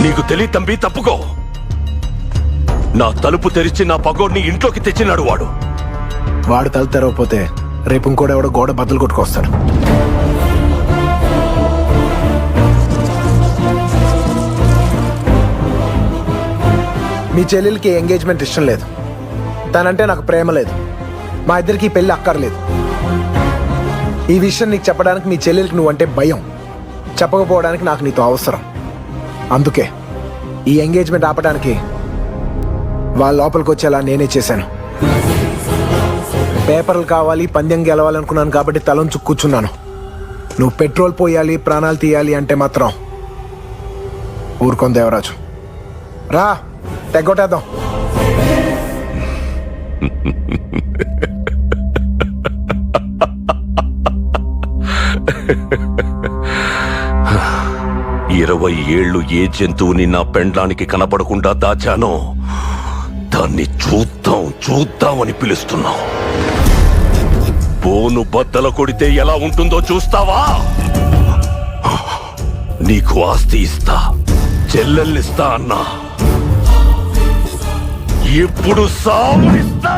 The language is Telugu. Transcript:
నీకు తెలియదు తంబి, తప్పుకో. నా తలుపు తెరిచి నా పగోడిని ఇంట్లోకి తెచ్చినాడు వాడు. వాడు తలుపు తెరవకపోతే రేపు ఇంకోటి ఎవడో గోడ బద్దలు కొట్టుకొస్తాడు. మీ చెల్లెలకి ఎంగేజ్మెంట్ ఇష్టం లేదు, తనంటే నాకు ప్రేమ లేదు, మా ఇద్దరికి పెళ్లి అక్కర్లేదు. ఈ విషయం నీకు చెప్పడానికి మీ చెల్లెలకి నువ్వంటే భయం, చెప్పకపోవడానికి నాకు నీతో అవసరం. అందుకే ఈ ఎంగేజ్మెంట్ ఆపడానికి వాళ్ళ లోపలికి వచ్చేలా నేనే చేశాను. పేపర్లు కావాలి, పందెం గెలవాలనుకున్నాను కాబట్టి తలంచు కూర్చున్నాను. నువ్వు పెట్రోల్ పోయాలి, ప్రాణాలు తీయాలి అంటే మాత్రం ఊరుకోం దేవరాజు. రా తెగొట్టేద్దాం. ఇరవై ఏళ్ళు ఏ జంతువుని నా పెండ్లానికి కనపడకుండా దాచానో దాన్ని చూద్దాం చూద్దామని పిలుస్తున్నాం. బోను బద్దల కొడితే ఎలా ఉంటుందో చూస్తావా? నీకు ఆస్తి ఇస్తా, చెల్లెల్నిస్తా అన్నా, ఇప్పుడు సావునిస్తా.